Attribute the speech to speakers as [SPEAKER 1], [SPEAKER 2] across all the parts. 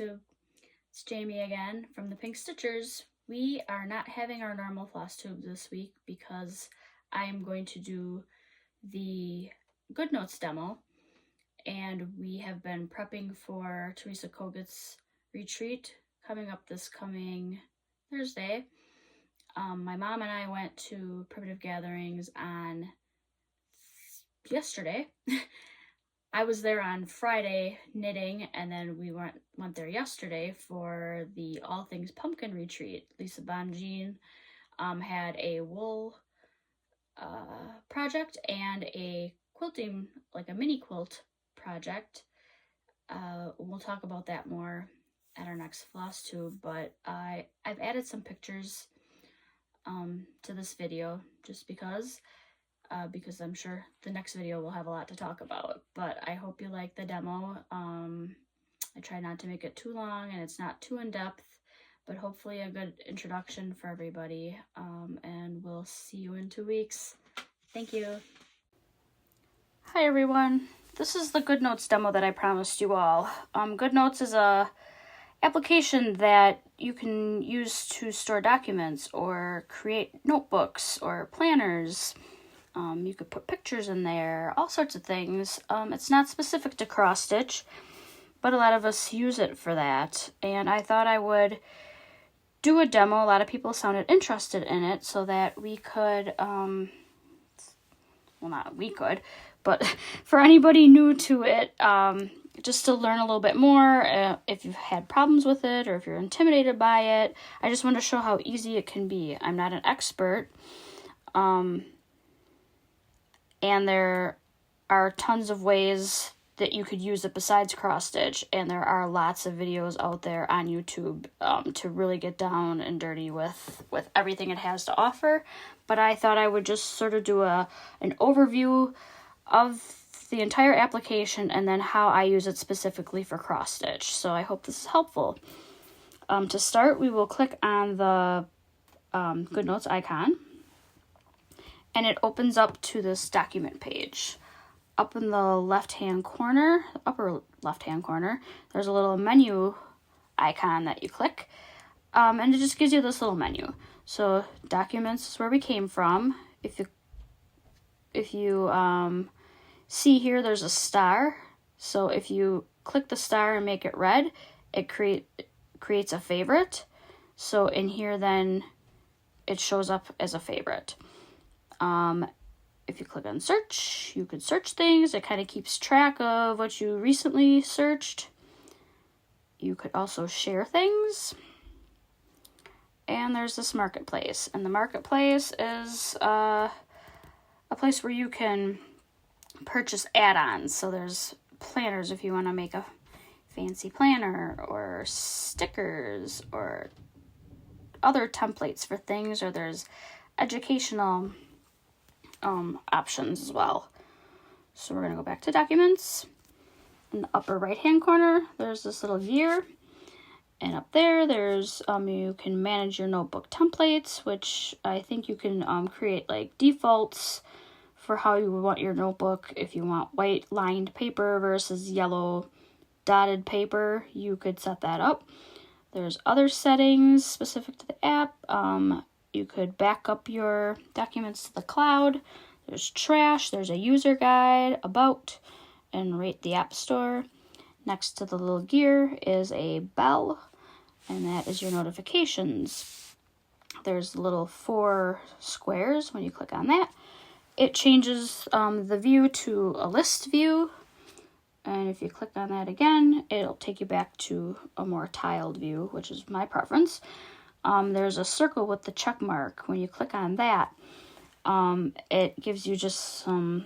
[SPEAKER 1] FlossTube. It's Jayme again from the Pink Stitchers. We are not having our normal FlossTube this week because I'm going to do the GoodNotes demo, and we have been prepping for Theresa Kogut's retreat coming up this coming Thursday. My mom and I went to Primitive Gatherings on yesterday. I was there on Friday knitting, and then we went there yesterday for the All Things Pumpkin retreat. Lisa Bonjean had a wool project and a quilting, like a mini quilt project. We'll talk about that more at our next FlossTube, but I've added some pictures to this video just because I'm sure the next video will have a lot to talk about. But I hope you like the demo. I try not to make it too long and it's not too in-depth, but hopefully a good introduction for everybody. And we'll see you in 2 weeks. Thank you. Hi everyone. This is the GoodNotes demo that I promised you all. GoodNotes is a application that you can use to store documents or create notebooks or planners. You could put pictures in there, all sorts of things. It's not specific to cross stitch, but a lot of us use it for that. And I thought I would do a demo. A lot of people sounded interested in it, so that we could, well, not we could, but for anybody new to it, just to learn a little bit more, if you've had problems with it or if you're intimidated by it. I just want to show how easy it can be. I'm not an expert. And there are tons of ways that you could use it besides cross stitch, and there are lots of videos out there on YouTube to really get down and dirty with everything it has to offer. But I thought I would just sort of do an overview of the entire application and then how I use it specifically for cross stitch. So I hope this is helpful. To start, we will click on the GoodNotes icon, and it opens up to this document page. Up in the left-hand corner, upper left-hand corner, there's a little menu icon that you click, and it just gives you this little menu. So documents is where we came from. If you see here, there's a star. So if you click the star and make it red, it creates a favorite. So in here, then it shows up as a favorite. If you click on search, you could search things. It kind of keeps track of what you recently searched. You could also share things. And there's this marketplace. And the marketplace is a place where you can purchase add-ons. So there's planners if you want to make a fancy planner, or stickers, or other templates for things, or there's educational options as well. So we're going to go back to documents. In the upper right hand corner, there's this little gear, and up there there's you can manage your notebook templates, which I think you can create like defaults for how you want your notebook. If you want white lined paper versus yellow dotted paper, you could set that up. There's other settings specific to the app. You could back up your documents to the cloud. There's trash. There's a user guide, about, and rate the app store. Next to the little gear is a bell, and that is your notifications. There's little 4 squares. When you click on that, it changes the view to a list view. And if you click on that again, it'll take you back to a more tiled view, which is my preference. There's a circle with the check mark. When you click on that, it gives you just a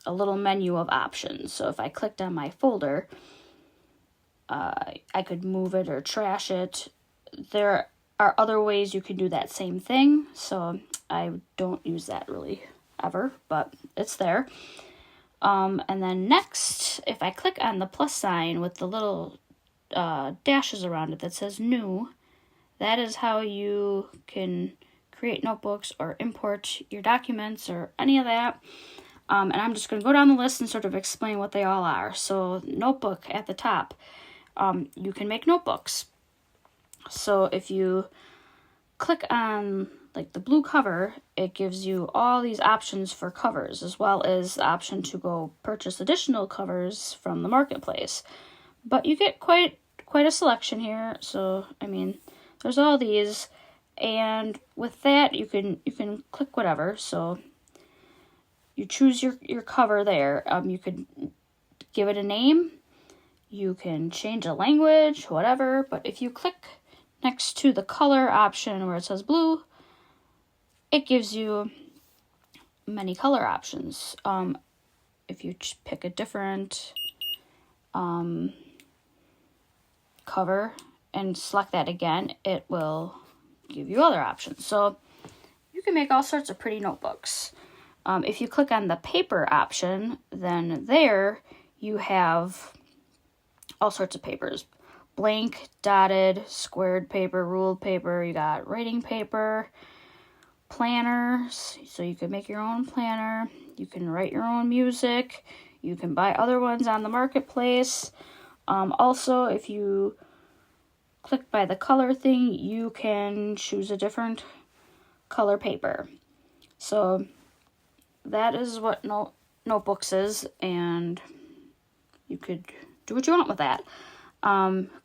[SPEAKER 1] little menu of options. So if I clicked on my folder, I could move it or trash it. There are other ways you can do that same thing, so I don't use that really ever, but it's there. And then next, if I click on the plus sign with the little dashes around it that says new, that is how you can create notebooks or import your documents or any of that. And I'm just going to go down the list and sort of explain what they all are. So notebook at the top. you can make notebooks. So if you click on like the blue cover, it gives you all these options for covers, as well as the option to go purchase additional covers from the marketplace. But you get quite a selection here. So I mean, there's all these, and with that you can click whatever. So you choose your cover there. You could give it a name, you can change a language, whatever. But if you click next to the color option where it says blue, it gives you many color options. If you pick a different cover and select that again, it will give you other options. So you can make all sorts of pretty notebooks. If you click on the paper option, then there you have all sorts of papers. Blank, dotted, squared paper, ruled paper, you got writing paper, planners, so you can make your own planner, you can write your own music, you can buy other ones on the marketplace. Also, if you click by the color thing, you can choose a different color paper. So that is what notebooks is, and you could do what you want with that.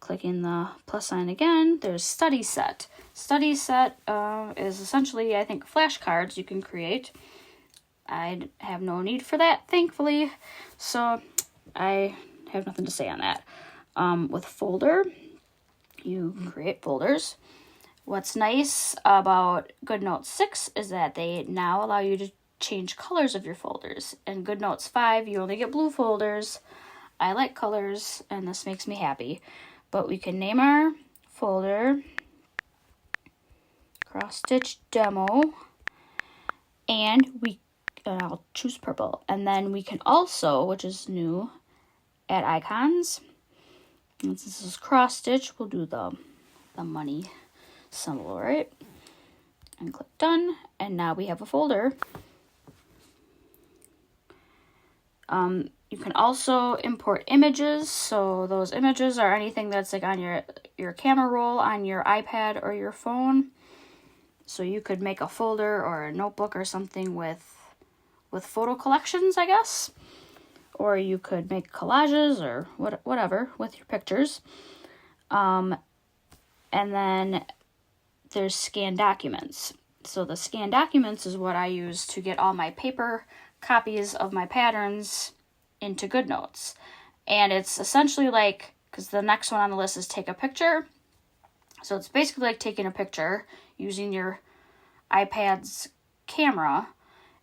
[SPEAKER 1] Clicking the plus sign again, there's Study Set. Study Set is essentially, I think, flashcards you can create. I have no need for that, thankfully, so I have nothing to say on that. With folder, you can create folders. What's nice about GoodNotes 6 is that they now allow you to change colors of your folders. In GoodNotes 5, you only get blue folders. I like colors, and this makes me happy. But we can name our folder Cross Stitch Demo, and I'll choose purple. And then we can also, which is new, add icons. And since this is cross stitch, we'll do the money symbol, right? And click done, and now we have a folder. You can also import images, so those images are anything that's like on your camera roll on your iPad or your phone. So you could make a folder or a notebook or something with photo collections, I guess. Or you could make collages or whatever with your pictures. And then there's scan documents. So the scan documents is what I use to get all my paper copies of my patterns into GoodNotes. And it's essentially like, because the next one on the list is take a picture. So it's basically like taking a picture using your iPad's camera,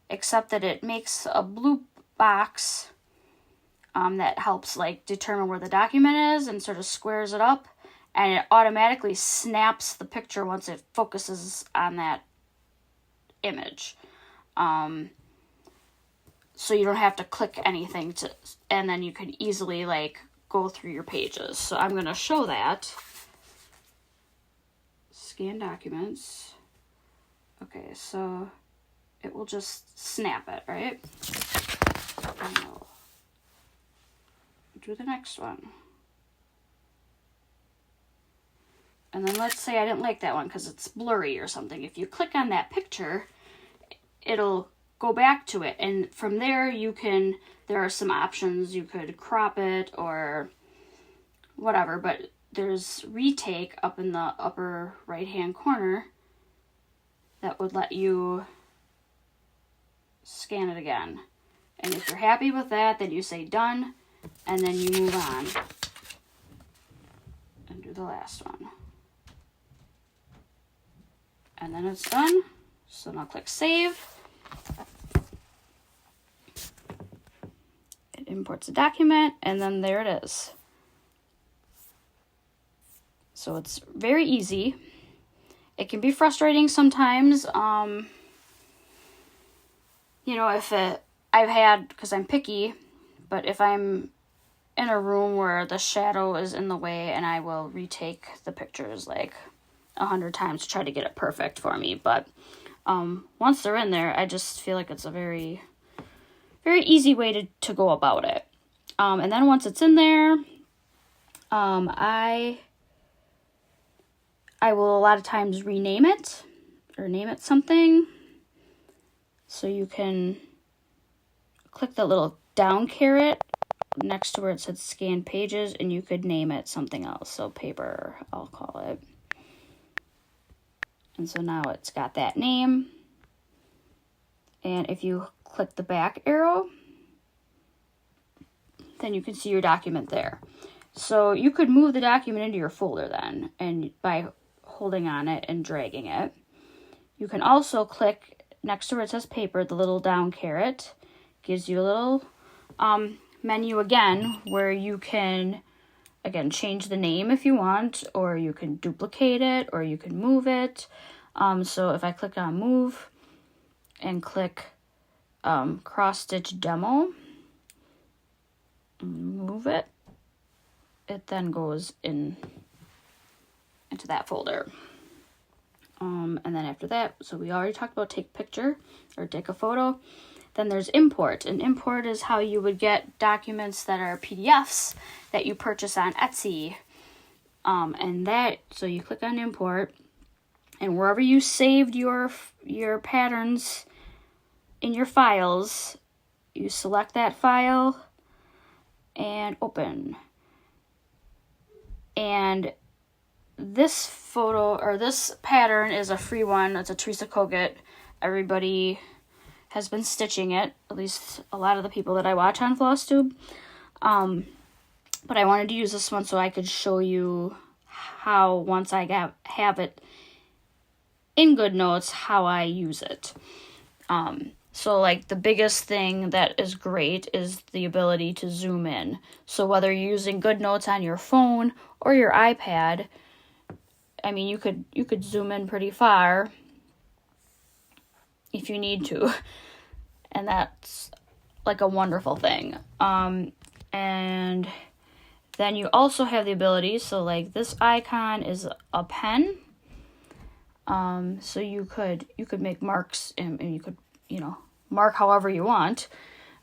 [SPEAKER 1] except that it makes a blue box that helps like determine where the document is and sort of squares it up, and it automatically snaps the picture once it focuses on that image. So you don't have to click anything and then you can easily like go through your pages. So I'm going to show that. Scan documents. Okay, so it will just snap it, right? And I'll do the next one. And then let's say I didn't like that one because it's blurry or something. If you click on that picture, it'll go back to it, and from there there are some options. You could crop it or whatever, but there's retake up in the upper right hand corner that would let you scan it again. And if you're happy with that, then you say done, and then you move on and do the last one. And then it's done. So now click save. It imports a document, and then there it is. So it's very easy. It can be frustrating sometimes. Because I'm picky, but if I'm in a room where the shadow is in the way, and I will retake the pictures like 100 times to try to get it perfect for me. But once they're in there, I just feel like it's a very, very easy way to go about it. And then once it's in there, I will a lot of times rename it or name it something. So you can click the little down caret next to where it says scan pages, and you could name it something else. So paper, I'll call it. And so now it's got that name. And if you click the back arrow, then you can see your document there. So you could move the document into your folder then, and by holding on it and dragging it. You can also click next to where it says paper, the little down caret gives you a little menu again where you can, again, change the name if you want, or you can duplicate it, or you can move it. So if I click on move and click cross stitch demo, move it, it then goes into that folder. And then after that, so we already talked about take picture or take a photo. Then there's import, and import is how you would get documents that are PDFs that you purchase on Etsy. And that, so you click on import, and wherever you saved your patterns in your files, you select that file and open. And this photo or this pattern is a free one. It's a Theresa Kogut. Everybody has been stitching it, at least a lot of the people that I watch on FlossTube. But I wanted to use this one so I could show you how, once I have it in GoodNotes, how I use it. So like the biggest thing that is great is the ability to zoom in. So whether you're using GoodNotes on your phone or your iPad, I mean, you could zoom in pretty far if you need to. And that's like a wonderful thing. And then you also have the ability, so like this icon is a pen. So you could make marks and you could, mark however you want.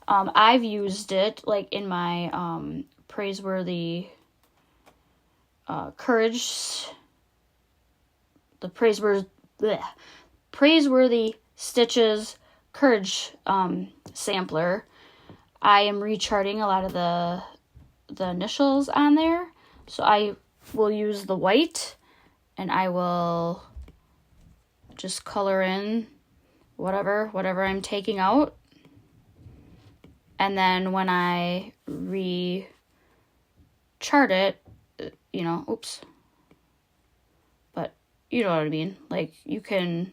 [SPEAKER 1] I've used it like in my praiseworthy courage, the praiseworthy stitches courage sampler. I am recharting a lot of the initials on there, so I will use the white and I will just color in whatever I'm taking out. And then when I re-chart it, oops. But you know what I mean? Like you can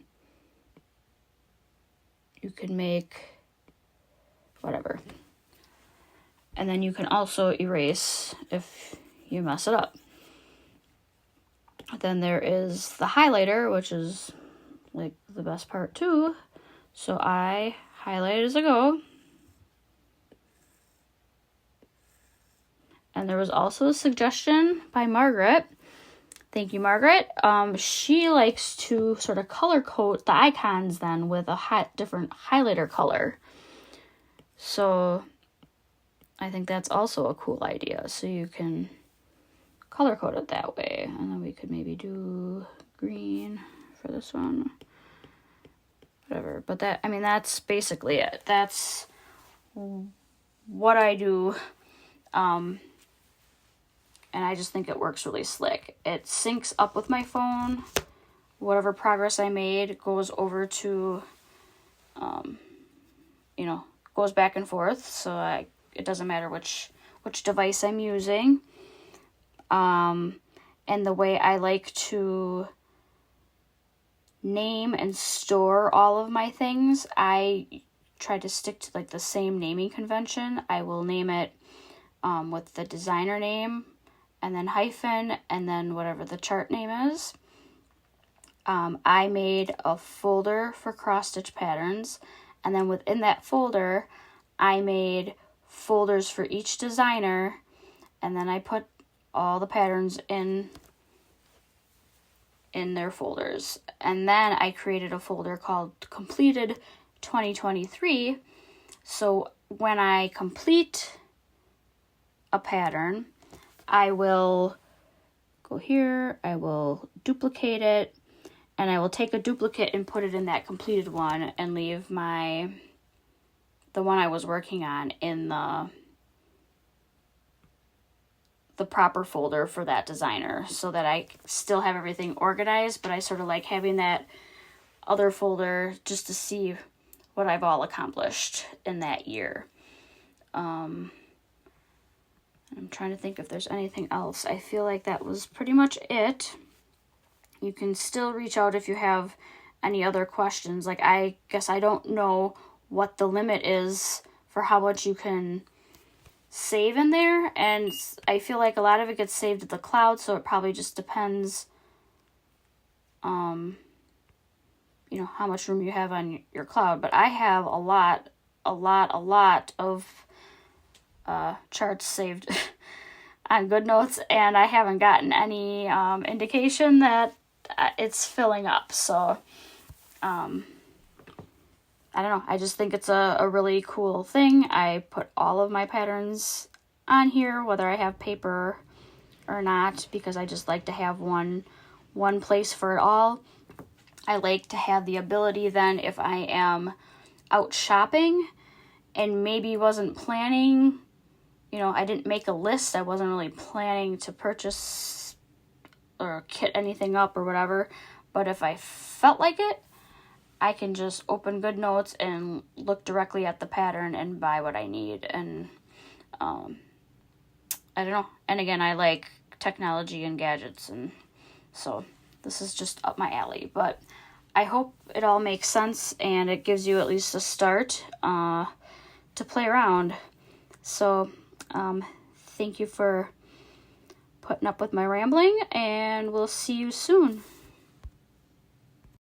[SPEAKER 1] make whatever. And then you can also erase if you mess it up. Then there is the highlighter, which is like the best part too. So I highlight as I go. And there was also a suggestion by Margaret. Thank you, Margaret. She likes to sort of color code the icons then with a different highlighter color. So I think that's also a cool idea. So you can color code it that way. And then we could maybe do green for this one. Whatever. But that's basically it. That's what I do. And I just think it works really slick. It syncs up with my phone. Whatever progress I made goes over to, goes back and forth. So it doesn't matter which device I'm using. And the way I like to name and store all of my things, I try to stick to like the same naming convention. I will name it with the designer name, and then hyphen, and then whatever the chart name is. I made a folder for cross-stitch patterns, and then within that folder, I made folders for each designer, and then I put all the patterns in their folders. And then I created a folder called Completed 2023. So when I complete a pattern, I will go here, I will duplicate it, and I will take a duplicate and put it in that completed one and leave the one I was working on in the proper folder for that designer, so that I still have everything organized, but I sort of like having that other folder just to see what I've all accomplished in that year. I'm trying to think if there's anything else. I feel like that was pretty much it. You can still reach out if you have any other questions. Like, I guess I don't know what the limit is for how much you can save in there, and I feel like a lot of it gets saved to the cloud, so it probably just depends you know, how much room you have on your cloud. But I have a lot of charts saved on GoodNotes, and I haven't gotten any indication that it's filling up. So I don't know, I just think it's a really cool thing. I put all of my patterns on here, whether I have paper or not, because I just like to have one place for it all. I like to have the ability then, if I am out shopping and maybe wasn't planning, you know, I didn't make a list, I wasn't really planning to purchase or kit anything up or whatever, but if I felt like it, I can just open GoodNotes and look directly at the pattern and buy what I need. And I don't know. And again, I like technology and gadgets, and so this is just up my alley. But I hope it all makes sense and it gives you at least a start to play around. So thank you for putting up with my rambling, and we'll see you soon.